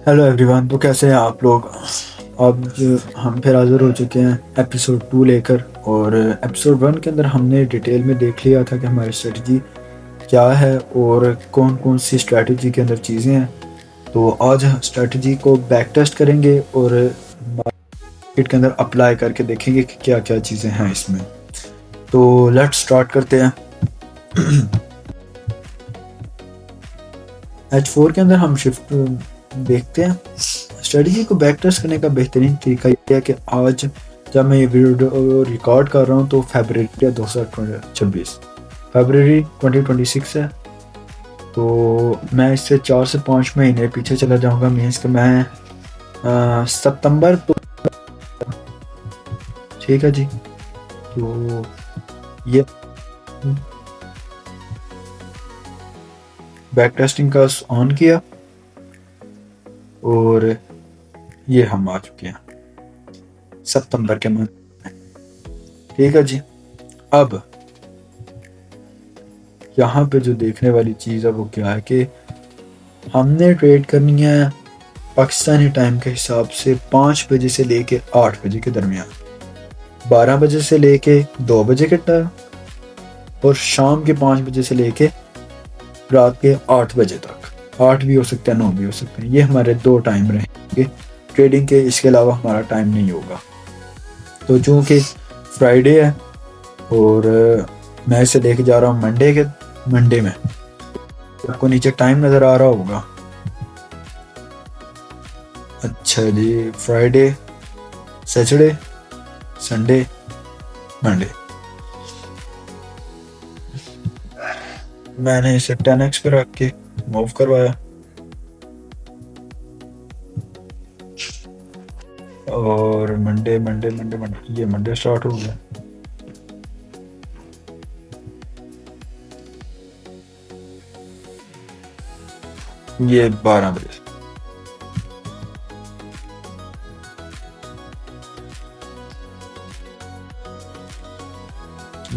Hello everyone. तो कैसे हैं आप लोग। अब हम फिर हाज़िर हो चुके हैं एपिसोड 2 लेकर। और एपिसोड 1 के अंदर हमने डिटेल में देख लिया था कि हमारी स्ट्रेटजी क्या है और कौन कौन सी स्ट्रेटजी के अंदर चीज़ें हैं। तो आज स्ट्रेटजी को बैक टेस्ट करेंगे और मार्केट के अंदर अप्लाई करके देखेंगे कि क्या क्या चीज़ें हैं इसमें। तो लेट्स स्टार्ट करते हैं। H4 के अंदर हम शिफ्ट देखते हैं। स्ट्रेटजी को बैक टेस्ट करने का बेहतरीन तरीका यह है कि आज जब मैं ये वीडियो रिकॉर्ड कर रहा हूँ तो फरवरी 2026 फरवरी 2026 है। तो मैं इससे 4 से 5 महीने पीछे चला जाऊँगा। मीन्स कि मैं सितंबर तो ठीक है जी। तो ये बैक टेस्टिंग का ऑन किया और ये हम आ चुके हैं सितंबर के मंथ में। ठीक है जी। अब यहाँ पे जो देखने वाली चीज़ है वो क्या है कि हमने ट्रेड करनी है पाकिस्तानी टाइम के हिसाब से 5 बजे से लेके 8 बजे के दरमियान, 12 बजे से लेके 2 बजे के टाइम और शाम के 5 बजे से लेके रात के 8 बजे तक। 8 भी हो सकते हैं, 9 भी हो सकते हैं। ये हमारे 2 टाइम रहेंगे ट्रेडिंग के, इसके अलावा हमारा टाइम नहीं होगा। तो चूँकि फ्राइडे है और मैं इसे लेके जा रहा हूँ मंडे में। आपको नीचे टाइम नज़र आ रहा होगा। अच्छा जी, फ्राइडे, सैटरडे, संडे, मंडे। मैंने इसे 10x पे रख के मूव करवाया और मंडे ये मंडे स्टार्ट हो गया। ये 12 बजे से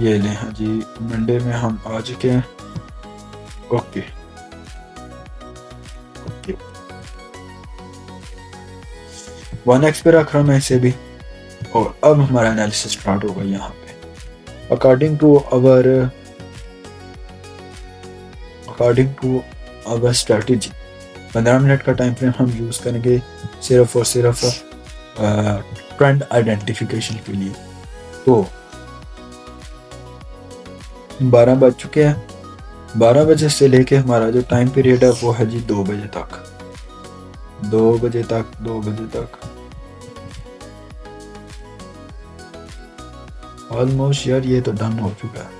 ये लें। हाँ जी, मंडे में हम आ चुके हैं। ओके ओके, 1x पे रख रहा हूँ मैं इसे भी। और अब हमारा एनालिसिस स्टार्ट होगा यहाँ पे। According to our strategy 15 minute का टाइम फ्रेम हम यूज़ करेंगे सिर्फ और सिर्फ ट्रेंड आइडेंटिफिकेशन के लिए। तो 12 बज चुके हैं। 12 बजे से लेके हमारा जो टाइम पीरियड है वो है जी 2 बजे तक। 2 बजे तक ऑलमोस्ट यार ये तो डन हो चुका है।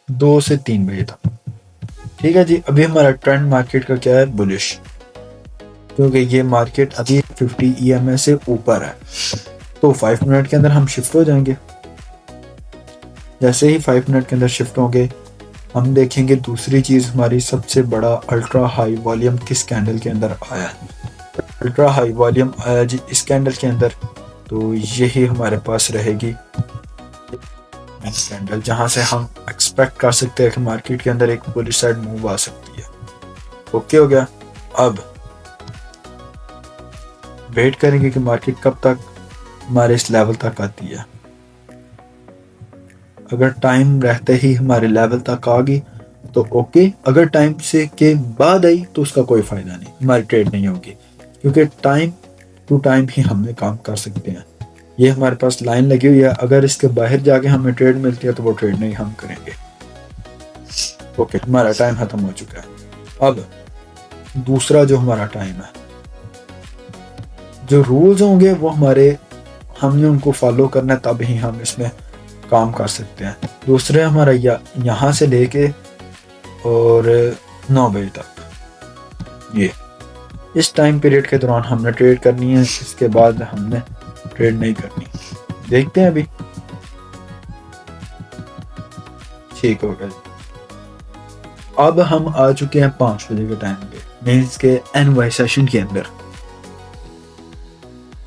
2 से 3 बजे तक। ठीक है जी। अभी हमारा ट्रेंड मार्केट का क्या है, बुलिश, क्योंकि ये मार्केट अभी 50 EMA से ऊपर है। तो 5 मिनट के अंदर हम शिफ्ट हो जाएंगे। जैसे ही 5 मिनट के अंदर शिफ्ट होंगे हम देखेंगे दूसरी चीज़, हमारी सबसे बड़ा अल्ट्रा हाई वॉल्यूम किस कैंडल के अंदर आया। अल्ट्रा हाई वॉल्यूम आया जी इस कैंडल के अंदर। तो यही हमारे पास रहेगी कैंडल, जहां से हम एक्सपेक्ट कर सकते हैं कि मार्केट के अंदर एक बुलिश साइड मूव आ सकती है। ओके हो गया। अब वेट करेंगे कि मार्केट कब तक हमारे इस लेवल तक आती है। अगर टाइम रहते ही हमारे लेवल तक आ गई तो ओके। अगर टाइम से के बाद आई तो उसका कोई फायदा नहीं, हमारी ट्रेड नहीं होगी, क्योंकि टाइम टू टाइम ही हमने काम कर सकते हैं। ये हमारे पास लाइन लगी हुई है, अगर इसके बाहर जाके हमें ट्रेड मिलती है तो वो ट्रेड नहीं हम करेंगे। ओके, हमारा टाइम खत्म हो चुका है। अब दूसरा जो हमारा टाइम है, जो रूल्स होंगे वो हमने उनको फॉलो करना है, तब ही हम इसमें काम कर सकते हैं। दूसरे हमारा यहाँ से लेके और 9 बजे तक, ये इस टाइम पीरियड के दौरान हमने ट्रेड करनी है। इसके बाद हमने ट्रेड नहीं करनी। देखते हैं अभी। ठीक हो गया। अब हम आ चुके हैं 5 बजे के टाइम पे, मीन्स के एनवाई सेशन के अंदर।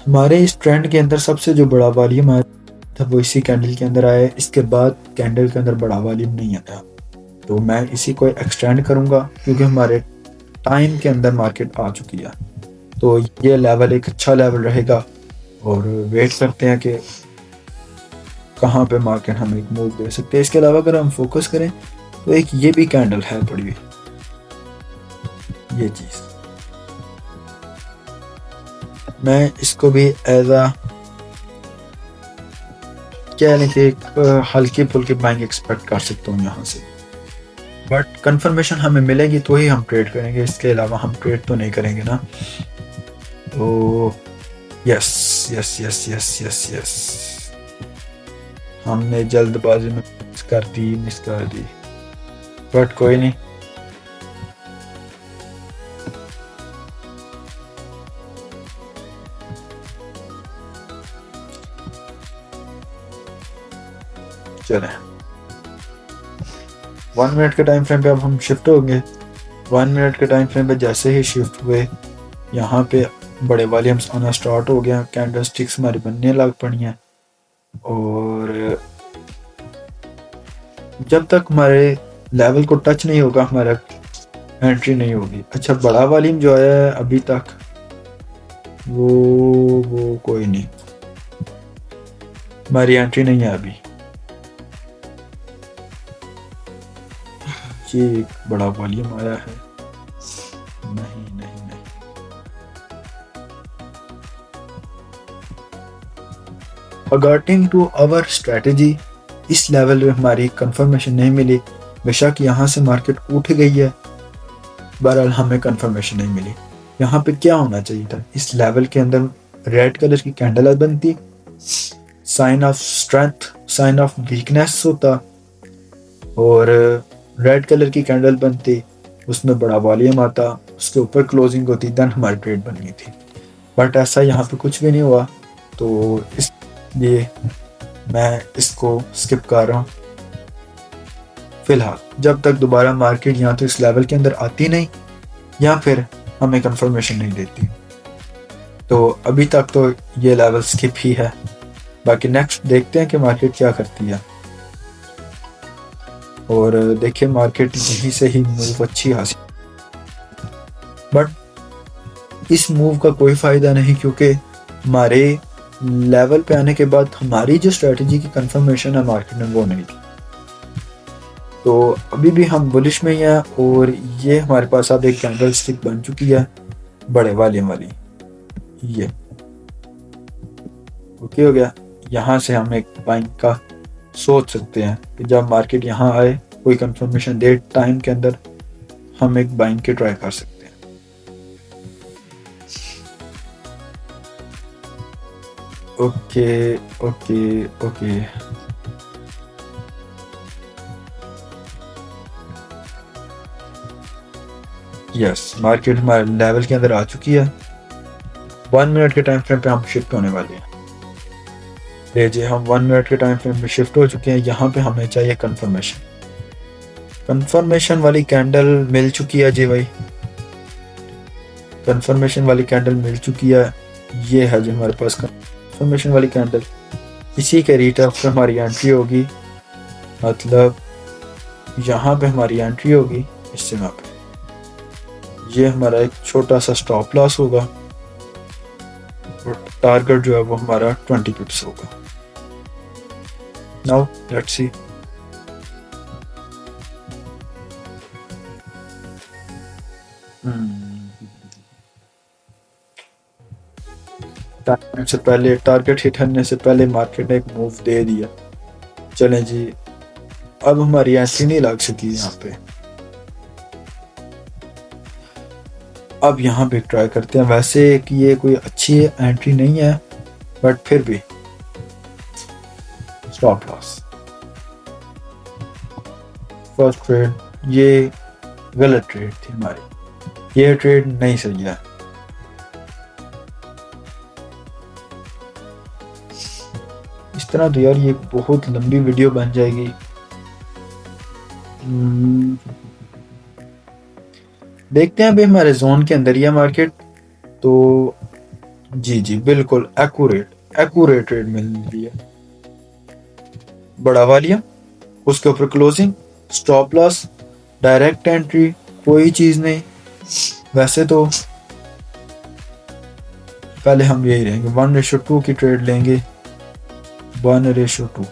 हमारे इस ट्रेंड के अंदर सबसे जो बड़ा वॉल्यूम आया था वो इसी कैंडल के अंदर आया है। इसके बाद कैंडल के अंदर बड़ा वॉल्यूम नहीं आया, तो मैं इसी को एक्सटेंड करूंगा क्योंकि हमारे टाइम के अंदर मार्केट आ चुकी है। तो ये लेवल एक अच्छा लेवल रहेगा और वेट करते हैं कि कहाँ पे मार्केट हमें एक मूव दे सकते हैं। इसके अलावा अगर हम फोकस करें तो एक ये भी कैंडल है पड़ी हुई, ये चीज़ मैं इसको भी एज आ क्या है कि एक हल्की फुल्की बाइंग एक्सपेक्ट कर सकता हूँ यहाँ से, बट कंफर्मेशन हमें मिलेगी तो ही हम ट्रेड करेंगे, इसके अलावा हम ट्रेड तो नहीं करेंगे ना। तो yes yes yes yes yes yes, हमने जल्दबाजी में मिस कर दी, बट कोई नहीं। चलें 1 मिनट के टाइम फ्रेम पे अब हम शिफ्ट होंगे। 1 मिनट के टाइम फ्रेम पे जैसे ही शिफ्ट हुए यहाँ पे बड़े वॉल्यूम्स आना स्टार्ट हो गया, कैंडल स्टिक्स हमारी बनने लग पड़ी हैं और जब तक हमारे लेवल को टच नहीं होगा हमारा एंट्री नहीं होगी। अच्छा बड़ा वॉल्यूम जो आया है अभी तक वो कोई नहीं, हमारी एंट्री नहीं है अभी। ये एक बड़ा वॉल्यूम आया है, नहीं नहीं नहीं, अकॉर्डिंग टू आवर स्ट्रेटजी इस लेवल में हमारी कंफर्मेशन नहीं मिली। बेशक यहाँ से मार्केट उठ गई है, बहरहाल हमें कंफर्मेशन नहीं मिली। यहाँ पे क्या होना चाहिए था, इस लेवल के अंदर रेड कलर की कैंडल बनती, sign of strength sign of weakness होता और रेड कलर की कैंडल बनती, उसमें बड़ा वॉल्यूम आता, उसके ऊपर क्लोजिंग होती, देन हमारी ट्रेड बन गई थी। बट ऐसा यहाँ पे कुछ भी नहीं हुआ, तो इसलिए मैं इसको स्किप कर रहा हूँ फिलहाल, जब तक दोबारा मार्केट यहाँ तो इस लेवल के अंदर आती नहीं या फिर हमें कंफर्मेशन नहीं देती। तो अभी तक तो ये लेवल स्किप ही है, बाकी नेक्स्ट देखते हैं कि मार्केट क्या करती है। और देखिए मार्केट यहीं से ही मूव अच्छी हासिल, बट इस मूव का कोई फ़ायदा नहीं क्योंकि हमारे लेवल पे आने के बाद हमारी जो स्ट्रेटजी की कंफर्मेशन है मार्केट में वो नहीं थी। तो अभी भी हम बुलिश में ही हैं और ये हमारे पास अब एक कैंडल स्टिक बन चुकी है बड़े वॉल्यूम वाली, ये ओके हो गया। यहाँ से हम एक बाइंग का सोच सकते हैं कि जब मार्केट यहाँ आए कोई कंफर्मेशन दे टाइम के अंदर हम एक बाइंग के ट्राई कर सकते हैं। Okay okay okay, yes market हमारे लेवल के अंदर आ चुकी है। 1 मिनट के टाइम फ्रेम पे हम शिफ्ट होने वाले हैं। लीजिए हम 1 मिनट के टाइम फ्रेम पे शिफ्ट हो चुके हैं। यहाँ पे हमें चाहिए कंफर्मेशन, कंफर्मेशन वाली कैंडल मिल चुकी है जी भाई, कंफर्मेशन वाली कैंडल मिल चुकी है। ये है जो हमारे पास कंफर्मेशन वाली कैंडल, इसी के रीटर्फ पे हमारी एंट्री होगी, मतलब यहाँ पे हमारी एंट्री होगी इस जगह पे। ये हमारा एक छोटा सा स्टॉप लॉस होगा और टारगेट जो है वो हमारा 20 पिप्स होगा। नाउ लेट्स सी, टाइम से पहले टारगेट हिट होने से पहले मार्केट ने एक मूव दे दिया। चलें जी, अब हमारी एंट्री नहीं लग सकी यहाँ पे, अब यहाँ पे ट्राई करते हैं। वैसे कि ये कोई अच्छी एंट्री नहीं है बट फिर भी स्टॉप लॉस, फर्स्ट ट्रेड, ये गलत ट्रेड थी हमारी, ये ट्रेड नहीं सही है। इस तरह तो यार ये बहुत लंबी वीडियो बन जाएगी। देखते हैं अभी हमारे जोन के अंदर ही है मार्केट, तो जी जी बिल्कुल एक्यूरेट ट्रेड मिल रही है। बड़ा वॉल्यूम, उसके ऊपर closing, stop loss, direct entry, कोई चीज़ नहीं, वैसे तो पहले हम यही रहेंगे, 1:2 की ट्रेड लेंगे, 1:2।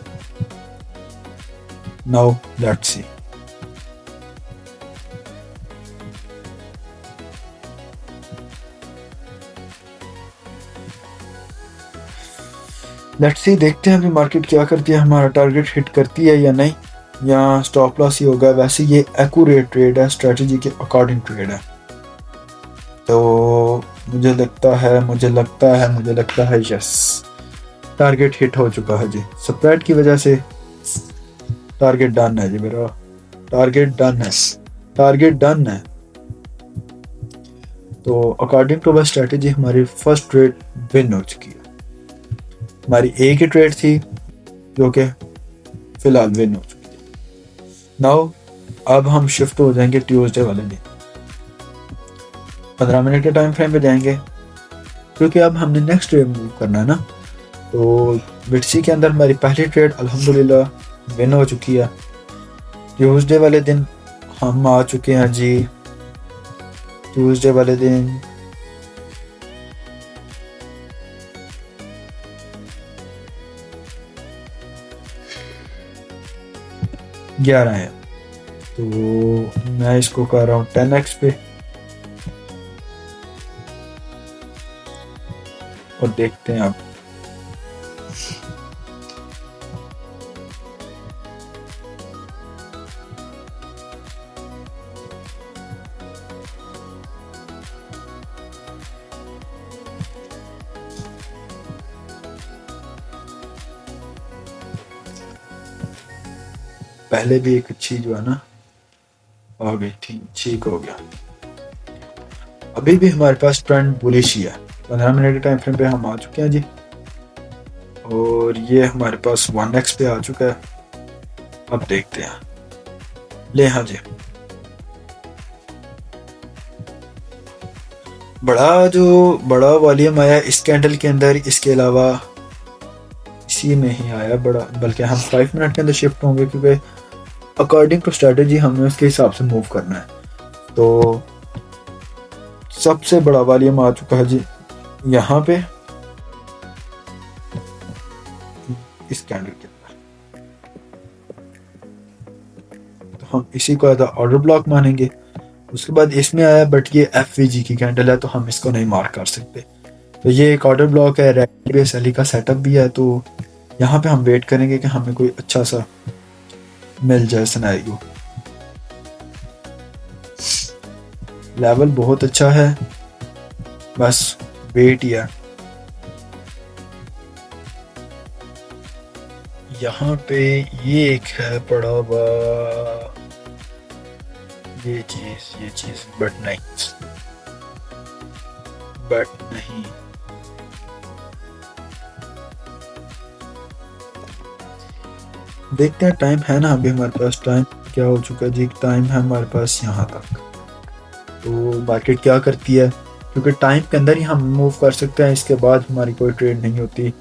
Now let's C. Let's see, देखते हैं अभी मार्केट क्या करती है, हमारा टारगेट हिट करती है या नहीं, या स्टॉप लॉस ही होगा। वैसे ये एक्यूरेट ट्रेड है, स्ट्रेटजी के अकॉर्डिंग ट्रेड है। तो मुझे लगता है यस, टारगेट हिट हो चुका है जी। स्प्रेड की वजह से टारगेट डन है जी मेरा, टारगेट डन है। तो अकॉर्डिंग टू बस स्ट्रेटजी हमारी फर्स्ट ट्रेड विन हो चुकी है। हमारी एक ही ट्रेड थी जो कि फिलहाल विन हो चुकी है। नाउ अब हम शिफ्ट हो जाएंगे ट्यूसडे वाले दिन, 15 मिनट के टाइम फ्रेम पे जाएंगे, क्योंकि अब हमने नेक्स्ट ट्रेड मूव करना है ना। तो बिटसी के अंदर हमारी पहली ट्रेड अल्हम्दुलिल्लाह विन हो चुकी है। ट्यूसडे वाले दिन हम आ चुके हैं जी। ट्यूसडे वाले दिन ग्यारह है, तो मैं इसको कर रहा हूँ 10x पे, और देखते हैं अब। पहले भी एक अच्छी जो है ना आ गई थी, ठीक हो गया। अभी भी हमारे पास ट्रेंड बुलिश ही है। 15 मिनट के टाइम फ्रेम पे हम आ चुके हैं जी, और ये हमारे पास 1x पे आ चुका है। अब देखते हैं, ले हाँ जी, बड़ा वॉल्यूम आया इस कैंडल के अंदर, इसके अलावा इसी में ही आया बड़ा, बल्कि हम 5 मिनट के अंदर शिफ्ट होंगे, क्योंकि अकॉर्डिंग टू स्ट्रेटजी हमने उसके हिसाब से मूव करना है। तो सबसे बड़ा वॉल्यूम आ चुका है जी यहाँ पे इस कैंडल के अंदर, तो हम इसी को ऑर्डर ब्लॉक मानेंगे। उसके बाद इसमें आया, बट ये एफवीजी की कैंडल है तो हम इसको नहीं मार्क कर सकते। तो ये एक ऑर्डर ब्लॉक है, रेड बेस एली का सेटअप भी है। तो यहाँ पे हम वेट करेंगे कि हमें कोई अच्छा सा मिल जाए सिनेरियो। लेवल बहुत अच्छा है, बस वेट ही है। यहाँ पे ये एक है पड़ा हुआ ये चीज बट नहीं। देखते हैं, टाइम है ना अभी हमारे पास। टाइम क्या हो चुका है जी, टाइम है हमारे पास यहाँ तक। तो मार्केट क्या करती है, क्योंकि टाइम के अंदर ही हम मूव कर सकते हैं, इसके बाद हमारी कोई ट्रेड नहीं होती।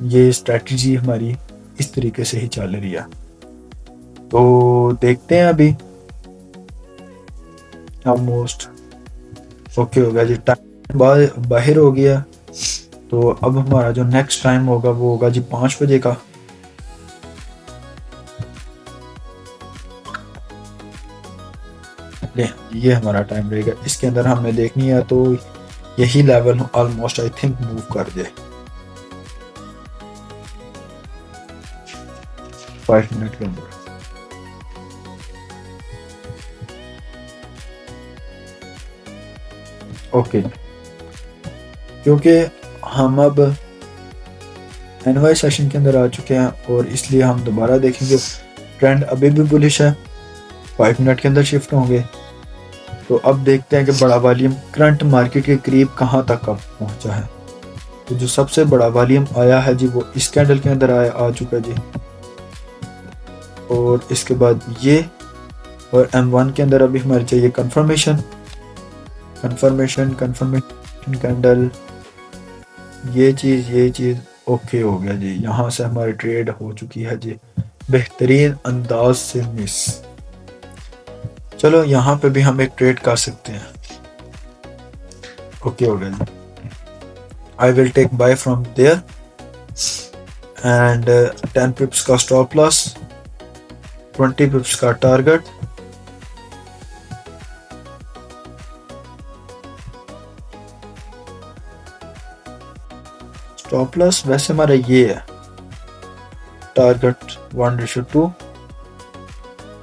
ये स्ट्रेटजी हमारी इस तरीके से ही चल रही है। तो देखते हैं अभी, ऑलमोस्ट ओके हो गया जी, टाइम बाहर हो गया। तो अब हमारा जो नेक्स्ट टाइम होगा वो होगा जी 5 बजे का। ये हमारा टाइम रहेगा, इसके अंदर हमने देखनी है। तो यही level almost I think move कर दे 5 मिनट के अंदर। ओके, क्योंकि हम अब एनवाई सेशन के अंदर आ चुके हैं और इसलिए हम दोबारा देखेंगे। ट्रेंड अभी भी बुलिश है, 5 मिनट के अंदर शिफ्ट होंगे। तो अब देखते हैं कि बड़ा वॉल्यूम करंट मार्केट के करीब कहाँ तक अब पहुँचा है। तो जो सबसे बड़ा वॉल्यूम आया है जी वो इस कैंडल के अंदर आ चुका जी, और इसके बाद ये, और M1 के अंदर अभी हमारे चाहिए कंफर्मेशन कैंडल। ये चीज़ ओके हो गया जी। यहाँ से हमारी ट्रेड हो चुकी है जी बेहतरीन अंदाज से मिस। चलो यहाँ पे भी हम एक ट्रेड कर सकते हैं। ओके हो गया जी। I will take buy from there and 10 pips का स्टॉप लॉस, 20 पिप्स का टारगेट। स्टॉप लॉस वैसे हमारा ये है, टारगेट 1:2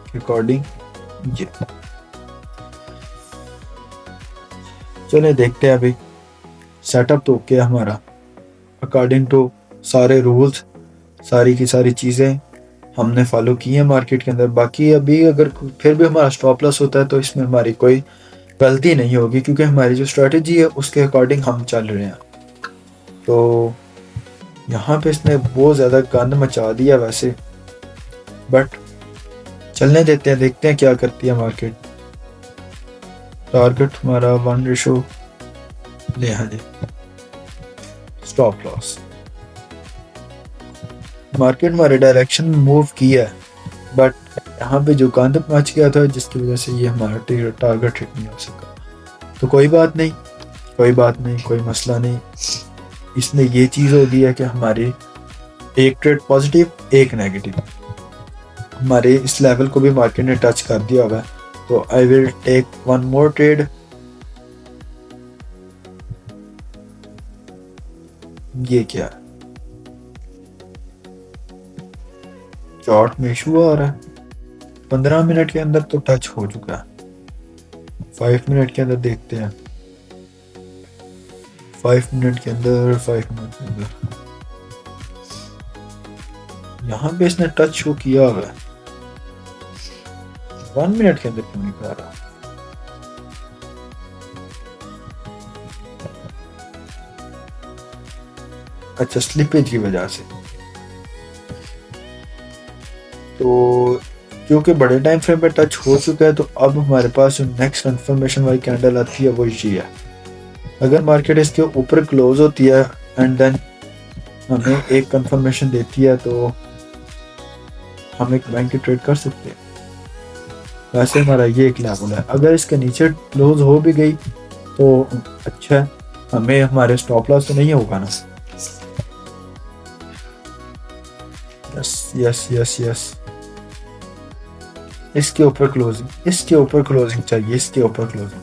के अकॉर्डिंग ये। चले देखते हैं अभी सेटअप तो ओके हमारा, अकॉर्डिंग टू सारे रूल्स, सारी की सारी चीज़ें हमने फॉलो की हैं मार्केट के अंदर। बाकी अभी अगर फिर भी हमारा स्टॉप लॉस होता है तो इसमें हमारी कोई गलती नहीं होगी, क्योंकि हमारी जो स्ट्रेटजी है उसके अकॉर्डिंग हम चल रहे हैं। तो यहाँ पे इसने बहुत ज़्यादा गंद मचा दिया वैसे, बट चलने देते हैं, देखते हैं क्या करती है मार्केट। टारगेट हमारा 1 ले, हाँ जी, स्टॉप लॉस। मार्केट हमारे डायरेक्शन में मूव किया है, बट यहाँ पे जो गंद मच गया था जिसकी वजह से ये हमारा टारगेट हिट नहीं हो सका। तो कोई बात नहीं, कोई बात नहीं, कोई मसला नहीं। इसमें ये चीज़ हो गई है कि हमारी एक ट्रेड पॉजिटिव, एक नेगेटिव, हमारे इस लेवल को भी मार्केट ने टच कर दिया होगा। तो I will take one more trade. ये क्या है, चार्ट में इशू आ रहा है। 15 मिनट के अंदर तो टच हो चुका है, 5 मिनट के अंदर देखते हैं। 5 मिनट के अंदर, 5 मिनट के अंदर यहाँ पे इसने टच शो किया हुआ है। 1 मिनट के अंदर क्यों नहीं कर रहा? अच्छा, स्लिपेज की वजह से। तो क्योंकि बड़े टाइम फ्रेम पे टच हो चुका है, तो अब हमारे पास जो नेक्स्ट कंफर्मेशन वाली कैंडल आती है वो ये है। अगर मार्केट इसके ऊपर क्लोज होती है एंड देन हमें एक कंफर्मेशन देती है, तो हम एक बैंक की ट्रेड कर सकते हैं। वैसे हमारा ये एक लेवल है, अगर इसके नीचे क्लोज हो भी गई तो अच्छा है, हमें हमारे स्टॉप लॉस तो नहीं होगा ना। यस यस यस यस, इसके ऊपर क्लोजिंग, इसके ऊपर क्लोजिंग चाहिए, इसके ऊपर closing.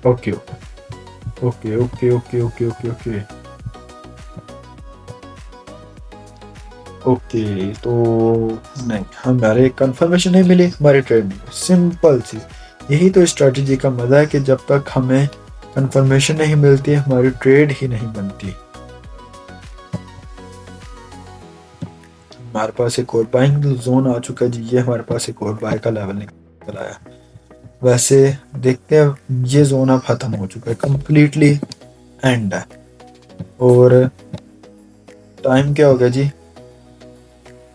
Okay okay okay okay okay okay okay okay. तो नहीं, हमारे कंफर्मेशन नहीं मिली हमारी ट्रेड में, सिंपल सी। यही तो स्ट्रेटजी का मजा है कि जब तक हमें कंफर्मेशन नहीं मिलती हमारी ट्रेड ही नहीं बनती। हमारे पास एक और बाइंग जोन आ चुका है जी, ये हमारे पास एक और बाय का लेवल निकल आया। वैसे देखते हैं, ये जोन अब खत्म हो चुका है, कंप्लीटली एंड है। और टाइम क्या हो गया जी,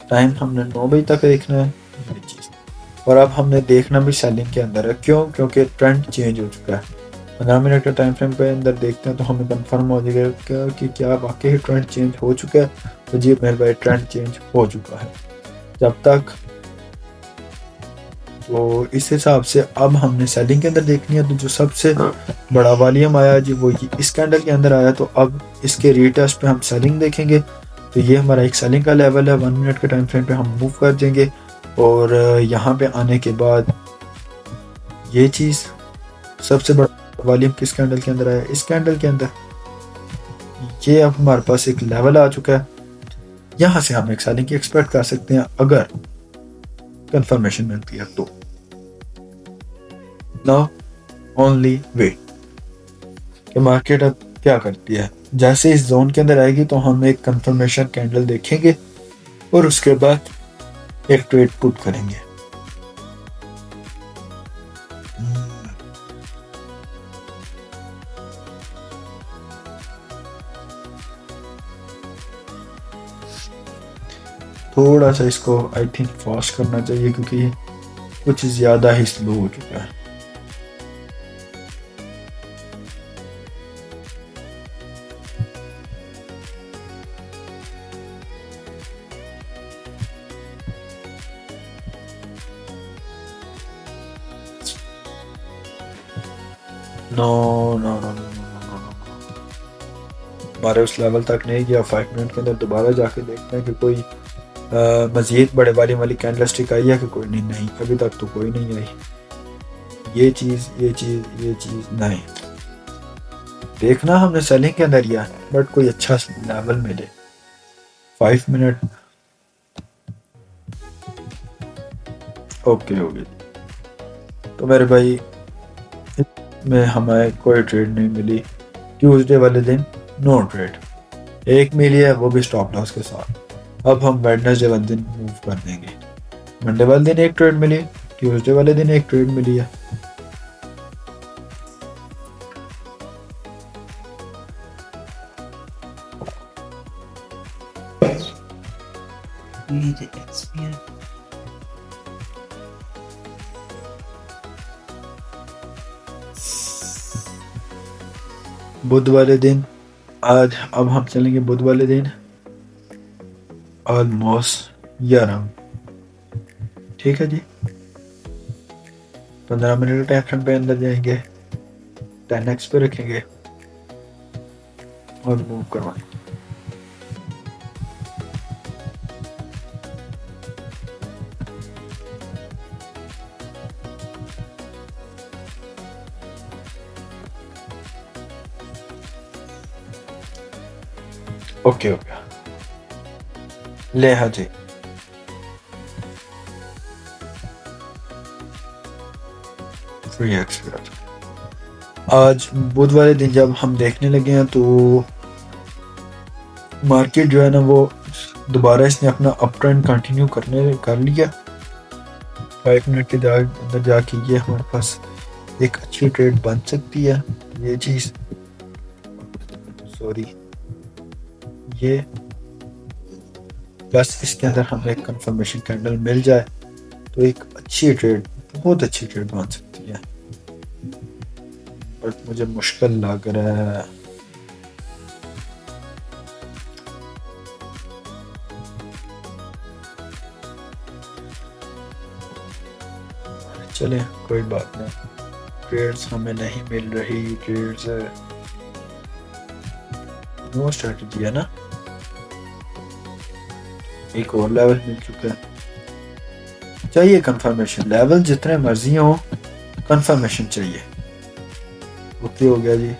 टाइम हमने 9 बजे तक देखना है ये चीज़। और अब हमने देखना भी सेलिंग के अंदर है, क्यों? क्योंकि ट्रेंड चेंज हो चुका है। 15 मिनट के टाइम फ्रेम पे अंदर देखते हैं तो हमें कंफर्म हो जाएगा कि क्या वाकई ट्रेंड चेंज हो चुका है। तो जी मेरे भाई, ट्रेंड चेंज हो चुका है। जब तक तो इस हिसाब से अब हमने सेलिंग के अंदर देखनी है। तो जो सबसे बड़ा वॉल्यूम आया जी वो इस कैंडल के अंदर आया, तो अब इसके रीटेस्ट पे हम सेलिंग देखेंगे। तो ये हमारा एक सेलिंग का लेवल है, 1 मिनट के टाइम फ्रेम पे हम मूव कर देंगे। और यहाँ पे आने के बाद ये चीज़, सबसे बड़ा वॉल्यूम किस कैंडल के अंदर आया, इस कैंडल के अंदर। ये अब हमारे पास एक लेवल आ चुका है, यहाँ से हम एक सेलिंग की एक्सपेक्ट कर सकते हैं अगर कंफर्मेशन मिलती है तो। नाउ ओनली वेट कि मार्केट अब क्या करती है। जैसे इस जोन के अंदर आएगी तो हम एक कंफर्मेशन कैंडल देखेंगे और उसके बाद एक ट्रेड पुट करेंगे। थोड़ा सा इसको आई थिंक फास्ट करना चाहिए, क्योंकि कुछ ज़्यादा ही स्लो हो चुका है। No no no no no no no, हमारे उस लेवल तक नहीं गया। 5 मिनट के अंदर दोबारा जाके देखते हैं कि कोई मज़ीद बड़े वाली कैंडल स्टिक आई है कि कोई नहीं। नहीं, अभी तक तो कोई नहीं आई। ये चीज़ नहीं देखना हमने सेलिंग के अंदर किया, बट कोई अच्छा लेवल मिले। 5 मिनट ओके हो गई। तो मेरे भाई में हमें कोई ट्रेड नहीं मिली। ट्यूसडे वाले दिन नो ट्रेड, एक मिली है वो भी स्टॉप लॉस के साथ। अब हम वेडनेसडे वाले दिन मूव कर देंगे। मंडे वाले दिन एक ट्रेड मिली, ट्यूसडे वाले दिन एक ट्रेड मिली है। बुध वाले दिन आज, अब हम चलेंगे बुध वाले दिन ऑलमोस्ट 11। ठीक है जी, 15 मिनट टाइम फ्रेम पे अंदर जाएंगे, 10x पे रखेंगे और मूव करवाएंगे। ओके हो गया, ले हाँ जी। आज बुध वाले दिन जब हम देखने लगे हैं तो मार्केट जो है ना वो दोबारा इसने अपना अप ट्रेंड कंटिन्यू कर लिया। 5 मिनट के अंदर जाके ये हमारे पास एक अच्छी ट्रेड बन सकती है। ये चीज़ सॉरी ये बस इसके अंदर हमें एक कंफर्मेशन कैंडल मिल जाए तो एक अच्छी ट्रेड, बहुत अच्छी ट्रेड बन सकती है, बट मुझे मुश्किल लग रहा है। चले कोई बात नहीं, ट्रेड्स हमें नहीं मिल रही। ट्रेड्स नो स्ट्रेटजी है ना, एक और लेवल मिल चुका है। चाहिए कंफर्मेशन, लेवल जितने मर्जी हो कंफर्मेशन चाहिए। ओके हो गया जी,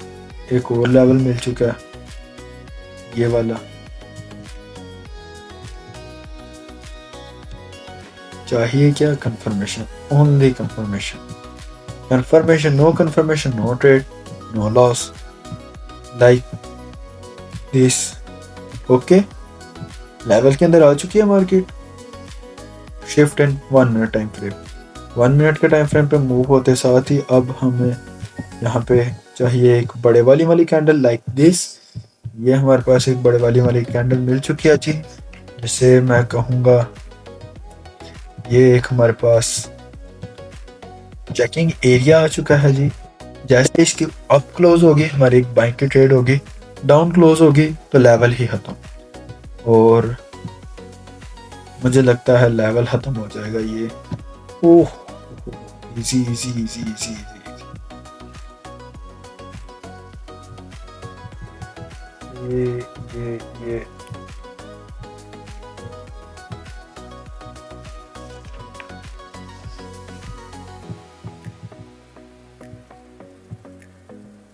एक और लेवल मिल चुका है, ये वाला। चाहिए क्या? Confirmation, only confirmation. Confirmation, no confirmation, no trade, no loss, like this. Okay, level के अंदर आ चुकी है market. Shift in 1 minute time frame, 1 minute के टाइम फ्रेम पे मूव होते साथ ही अब हमें यहाँ पे चाहिए एक बड़े वाली कैंडल लाइक दिस। ये हमारे पास एक बड़े वाली कैंडल मिल चुकी है जी, जिसे मैं कहूँगा ये एक हमारे पास चेकिंग एरिया आ चुका है जी। जैसे इसकी अप क्लोज होगी हमारी एक बाइंग की ट्रेड होगी, डाउन क्लोज होगी तो लेवल ही खत्म, और मुझे लगता है लेवल खत्म हो जाएगा ये। Oh, easy easy easy easy easy, ये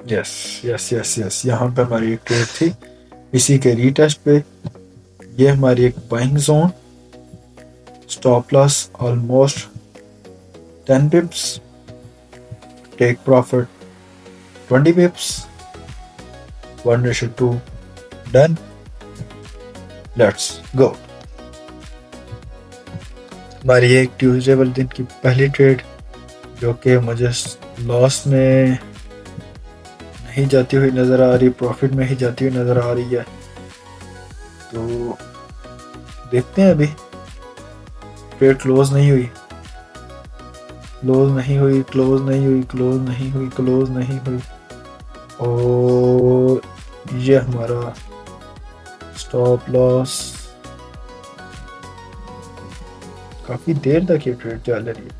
यस यस यस यस, यहाँ पे हमारी एक ट्रेड थी, इसी के रीटेस्ट पे ये हमारी एक buying zone, stop loss almost 10 pips, take profit 20 pips, 1:2, done, let's go. हमारी एक ट्यूसडे वाले दिन की पहली ट्रेड जो कि मुझे लॉस में नहीं जाती हुई नज़र आ रही, प्रॉफिट में ही जाती हुई नज़र आ रही है। तो देखते हैं, अभी ट्रेड क्लोज नहीं हुई, क्लोज नहीं हुई, क्लोज नहीं हुई, क्लोज नहीं हुई, क्लोज नहीं हुई। और ये हमारा स्टॉप लॉस। काफी देर तक ये ट्रेड चल रही है।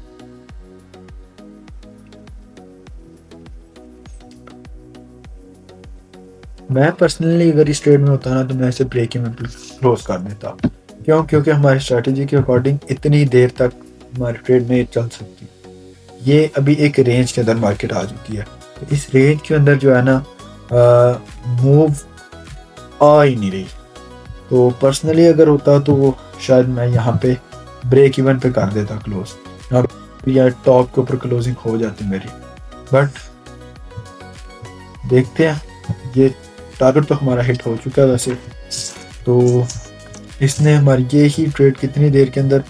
मैं पर्सनली अगर इस ट्रेड में होता ना तो मैं इसे ब्रेक इवन पे क्लोज कर देता। क्यों? क्योंकि हमारी स्ट्रेटजी के अकॉर्डिंग इतनी देर तक हमारी ट्रेड नहीं चल सकती। ये अभी एक रेंज के अंदर मार्केट आ चुकी है, तो इस रेंज के अंदर जो है ना मूव आ ही नहीं रही। तो पर्सनली अगर होता तो शायद मैं यहाँ पे ब्रेक इवन पे कर देता क्लोज, या टॉप के ऊपर क्लोजिंग हो जाती मेरी। बट देखते हैं, ये टारगेट तो हमारा हिट हो चुका है वैसे। तो इसने हमारी ये ही ट्रेड कितनी देर के अंदर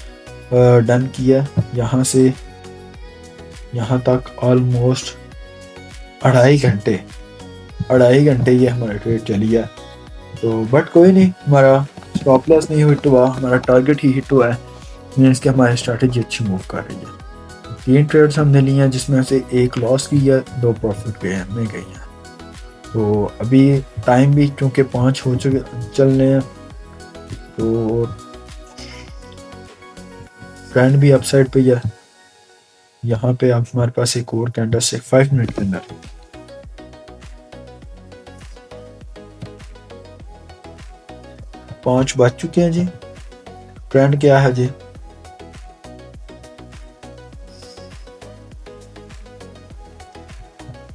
डन किया, यहाँ से यहाँ तक ऑलमोस्ट 2.5 घंटे। 2.5 घंटे ये हमारा ट्रेड चली है। तो बट कोई नहीं, हमारा स्टॉप लॉस नहीं हिट हुआ, हमारा टारगेट ही हिट हुआ है। मीन्स कि हमारी स्ट्रैटेजी अच्छी मूव कर रही है। 3 ट्रेड्स हमने लिए हैं, जिसमें से 1 लॉस की है, 2 प्रॉफिट गए हैं में गई हैं। तो अभी टाइम भी चूँकि 5 हो चुके चल रहे हैं, तो ट्रेंड भी अपसाइड पे है। यहाँ पे अब हमारे पास एक और कैंडल से 5 मिनट के अंदर 5 बज चुके हैं जी। ट्रेंड क्या है जी?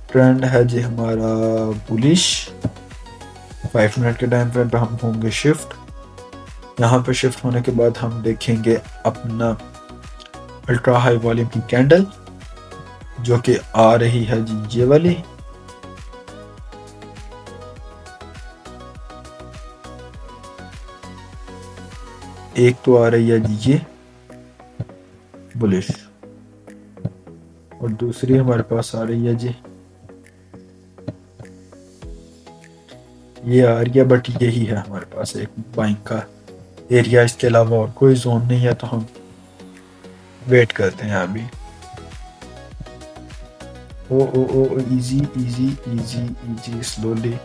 ट्रेंड है जी हमारा बुलिश। 5 मिनट के टाइम फ्रेम पे हम होंगे शिफ्ट। यहाँ पे शिफ्ट होने के बाद हम देखेंगे अपना अल्ट्रा हाई वॉल्यूम की कैंडल, जो कि आ रही है जी ये वाली। एक तो आ रही है जी ये बुलिश, और दूसरी हमारे पास आ रही है जी ये आ रही है। बट यही है हमारे पास एक बाइंग का एरिया, इसके अलावा और कोई जोन नहीं है। तो हम वेट करते हैं अभी। Oh easy easy easy easy, slowly,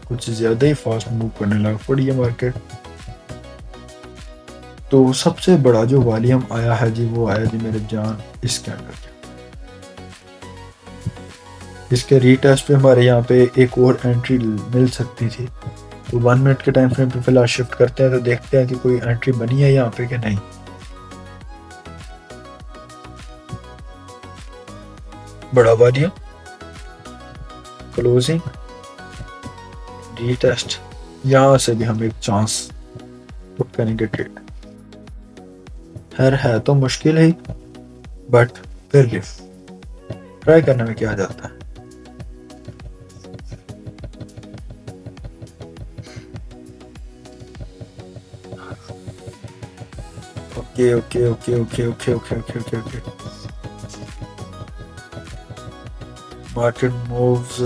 कुछ ज़्यादा ही फास्ट मूव करने लग पड़ी है मार्केट। तो सबसे बड़ा जो वॉल्यूम आया है जी, वो आया जी मेरे जान इस कैंडल। इसके रीटेस्ट पे हमारे यहाँ पे एक और एंट्री मिल सकती थी। तो 1 मिनट के टाइम फ्रेम पे फिलहाल शिफ्ट करते हैं, तो देखते हैं कि कोई एंट्री बनी है यहाँ पे कि नहीं। बड़ा वॉल्यूम, क्लोजिंग, रीटेस्ट, यहाँ से भी हम एक चांस बुक करेंगे ट्रेड। खैर है तो मुश्किल है, बट फिर भी ट्राई करने में क्या जाता है। Okay okay okay okay okay okay okay okay okay. Market moves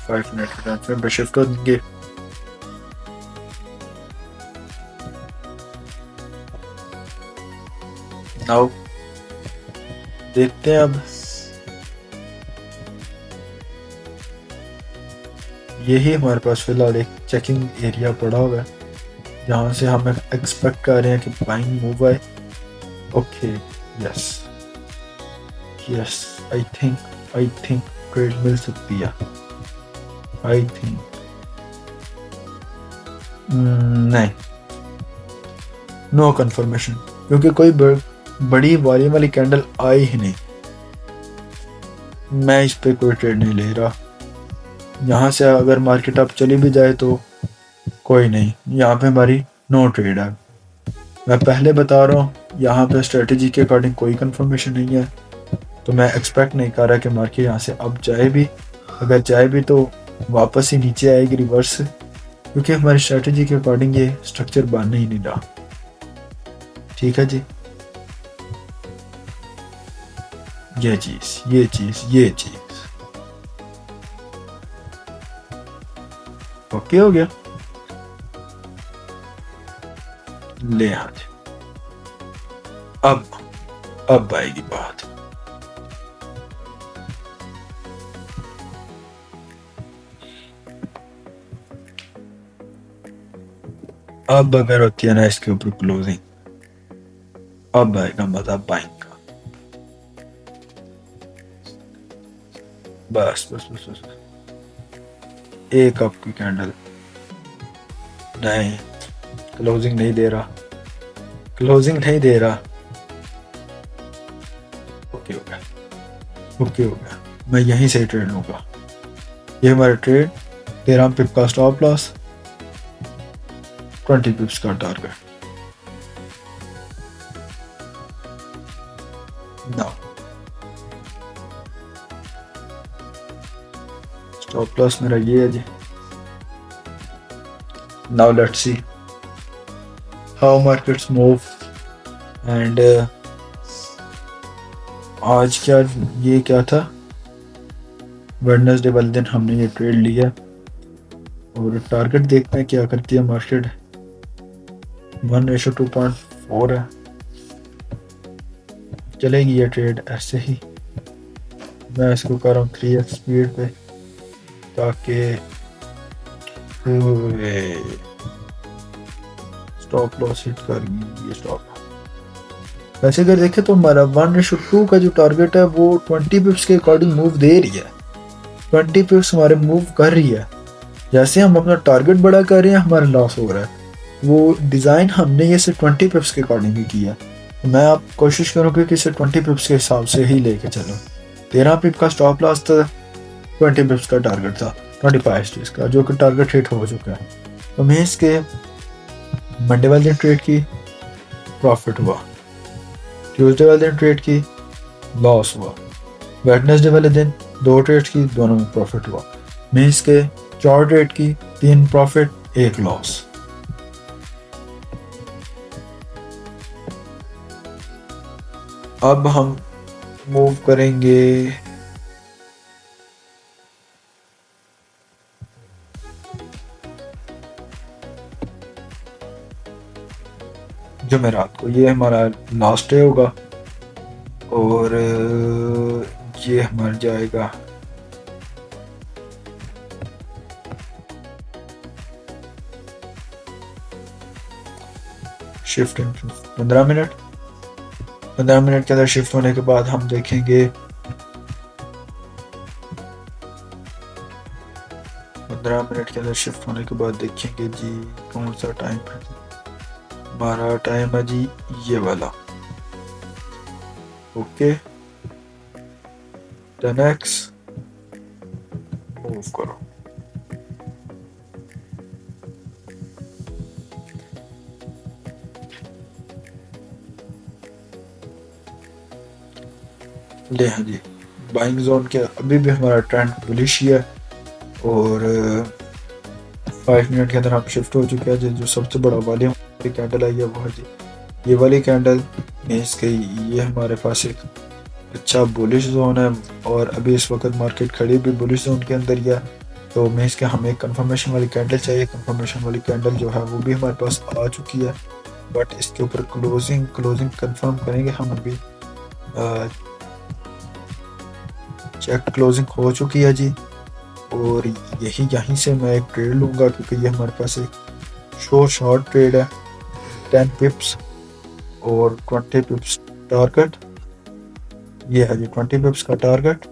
5 minute के टाइम फ्रेम पे शिफ्ट करेंगे। नाउ देखते हैं अब। यही हमारे पास फिलहाल एक चेकिंग एरिया पड़ा हुआ है, जहाँ से हम एक्सपेक्ट कर रहे हैं कि बाइंग मूव आए। Okay, yes yes, I think trade मिल सकती है। आई थिंक नहीं, नो कंफर्मेशन, क्योंकि कोई बड़ी वॉल्यूम वाली कैंडल आई ही नहीं। मैं इस पे कोई ट्रेड नहीं ले रहा। यहाँ से अगर मार्केट अब चली भी जाए तो कोई नहीं, यहाँ पे हमारी नो ट्रेड है। मैं पहले बता रहा हूँ, यहाँ पे स्ट्रेटजी के अकॉर्डिंग कोई कंफर्मेशन नहीं है। तो मैं एक्सपेक्ट नहीं कर रहा कि मार्केट यहाँ से अब जाए भी। अगर जाए भी तो वापस ही नीचे आएगी रिवर्स, क्योंकि हमारी स्ट्रेटजी के अकॉर्डिंग ये स्ट्रक्चर बन ही नहीं रहा। ठीक है जी, ये चीज ओके हो गया। ले आज अब अब आएगी बात। अब अगर होती है ना इसके ऊपर क्लोजिंग, अब आएगा मजा बाइंग का। बस बस बस बस, एक कप की कैंडल, नहीं क्लोजिंग नहीं दे रहा, क्लोजिंग नहीं दे रहा। ओके हो गया, ओके हो गया, मैं यहीं से ट्रेड लूंगा। ये हमारा ट्रेड, 13 पिप का स्टॉप लॉस, 20 पिप्स का टारगेट। नाउ स्टॉप लॉस मेरा ये है जी। Now let's see how markets move and आज क्या, ये क्या था, वेडनेसडे वाले दिन हमने ये ट्रेड लिया और टारगेट देखते हैं क्या करती है मार्केट। 1:2.4 है, चलेगी ये ट्रेड ऐसे ही। मैं इसको कर रहा हूँ 3x स्पीड पे ताकि स्टॉप लॉस हिट करेगी ये स्टॉप। वैसे अगर देखें तो हमारा 1:2 का जो टारगेट है वो 20 पिप्स के अकॉर्डिंग मूव दे रही है, 20 पिप्स हमारे मूव कर रही है। जैसे हम अपना टारगेट बड़ा कर रहे हैं हमारा लॉस हो रहा है। वो डिज़ाइन हमने ये सिर्फ 20 पिप्स के अकॉर्डिंग ही किया। मैं आप कोशिश करूँगी कि इसे 20 पिप्स के हिसाब से ही लेके चलो। 13 पिप का स्टॉप लॉस था, 20 पिप्स का टारगेट था 25 डेज का, जो कि टारगेट हिट हो चुका है। तो मैं इसके मंडे वाले दिन ट्रेड की, प्रॉफिट हुआ। ट्यूसडे वाले दिन ट्रेड की, लॉस हुआ। वेडनेसडे वाले दिन 2 ट्रेड की, दोनों में प्रॉफिट हुआ। मैं इसके 4 ट्रेड की, 3 प्रॉफिट 1 लॉस। अब हम मूव करेंगे जुमेरात को। ये हमारा लास्ट डे होगा और ये हमारा जाएगा शिफ्ट इन 15 मिनट। 15 मिनट के अंदर शिफ्ट होने के बाद हम देखेंगे 15 मिनट के अंदर शिफ्ट होने के बाद देखेंगे जी कौन सा टाइम है। हमारा टाइम है जी ये वाला। ओके 10x मूव करो। ले हाँ जी, बाइंग जोन के अभी भी हमारा ट्रेंड बुलिश ही है और 5 मिनट के अंदर हम शिफ्ट हो चुके हैं। जो सबसे बड़ा वॉल्यूम वाली कैंडल आई है वो है जी ये वाली कैंडल। मीन्स के ये हमारे पास एक अच्छा बुलिश जोन है और अभी इस वक्त मार्केट खड़ी भी बुलिश जोन के अंदर ही है। तो मीन्स के हमें कंफर्मेशन वाली कैंडल चाहिए। कंफर्मेशन वाली कैंडल जो है वो भी हमारे पास आ चुकी है, बट इसके ऊपर क्लोजिंग कंफर्म करेंगे हम अभी। चेक क्लोजिंग हो चुकी है जी और यहीं से मैं एक ट्रेड लूँगा क्योंकि ये हमारे पास एक शॉर्ट ट्रेड है। 10 पिप्स और 20 पिप्स टारगेट। ये है जी 20 पिप्स का टारगेट।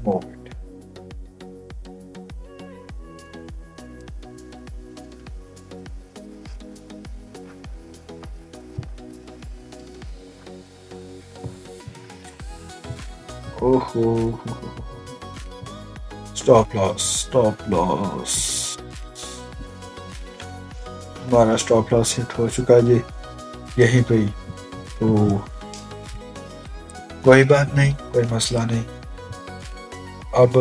Move it. ओहो स्टॉप लॉस हमारा स्टॉप लॉस हिट हो चुका है जी यहीं पे ही। तो कोई बात नहीं, कोई मसला नहीं। अब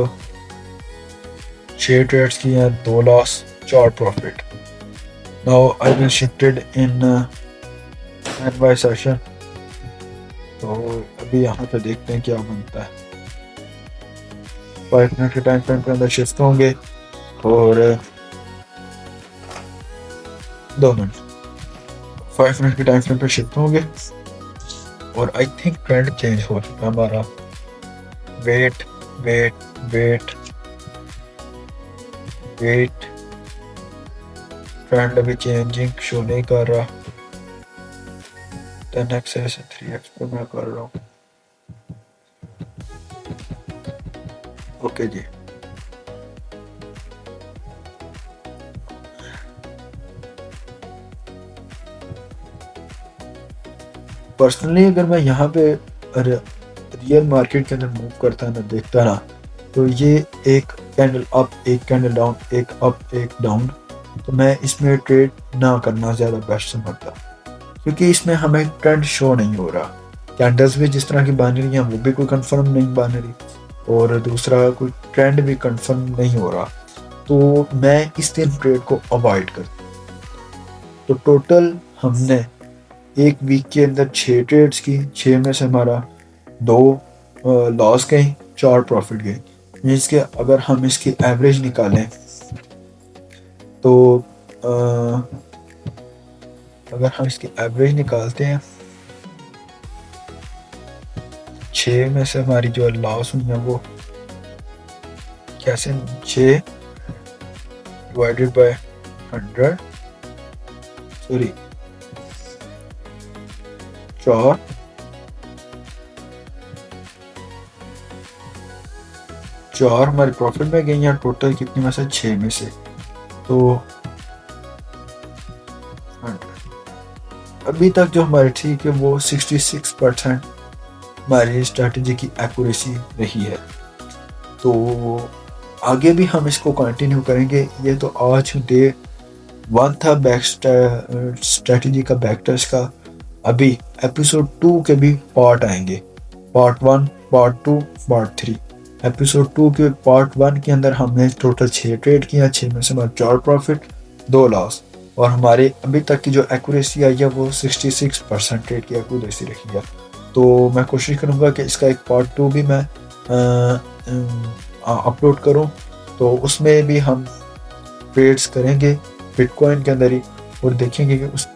6 ट्रेड्स की हैं, 2 loss 4 profit. Now I will shifted in NY session. तो अभी यहाँ पे देखते हैं क्या बनता है। 5 मिनट के टाइम फ्रेम के अंदर शिफ्ट होंगे और 2 मिनट 5 मिनट के टाइम फ्रेम पे शिफ्ट होंगे और आई थिंक ट्रेंड चेंज हो चुका है हमारा। Wait wait wait wait, trend अभी चेंजिंग शो नहीं कर रहा। 10x से 3x पे मैं कर रहा हूँ। ओके जी, पर्सनली अगर मैं यहाँ पे रियल मार्केट के अंदर मूव करता ना, देखता ना, तो ये एक कैंडल अप, एक कैंडल डाउन, एक अप एक डाउन, तो मैं इसमें ट्रेड ना करना ज़्यादा बेस्ट समझता, क्योंकि इसमें हमें ट्रेंड शो नहीं हो रहा। कैंडल्स भी जिस तरह की बन रही हैं वो भी कोई कंफर्म नहीं बन रही, और दूसरा कोई ट्रेंड भी कंफर्म नहीं हो रहा, तो मैं इस दिन ट्रेड को अवॉइड करता। तो टोटल हमने एक वीक के अंदर 6 ट्रेड्स की, 6 में से हमारा 2 लॉस गई, 4 प्रॉफिट गई। मीन्स के अगर हम इसकी एवरेज निकालें तो अगर हम इसकी एवरेज निकालते हैं, 6 में से हमारी जो लॉस हुई है वो कैसे, 6 डिवाइडेड बाय 100, सॉरी 4 हमारी प्रॉफिट में गई हैं, टोटल कितनी में से, 6 में से, तो 100। अभी तक जो हमारी ठीक है वो 66% हमारी स्ट्रैटेजी की एक्यूरेसी रही है। तो आगे भी हम इसको कंटिन्यू करेंगे। ये तो आज डे 1 था बैक स्ट्रैटेजी का, बैक टेस्ट का। अभी एपिसोड 2 के भी पार्ट आएंगे, पार्ट 1, पार्ट 2, पार्ट 3। एपिसोड 2 के पार्ट 1 के अंदर हमने टोटल 6 ट्रेड किया, 6 में से हमारा 4 प्रॉफिट 2 लॉस, और हमारे अभी तक की जो एक्यूरेसी आई है वो 66% ट्रेड की एक्यूरेसी रही है। तो मैं कोशिश करूँगा कि इसका एक पार्ट 2 भी मैं अपलोड करूँ, तो उसमें भी हम ट्रेड्स करेंगे बिटकॉइन के अंदर ही, और देखेंगे कि उस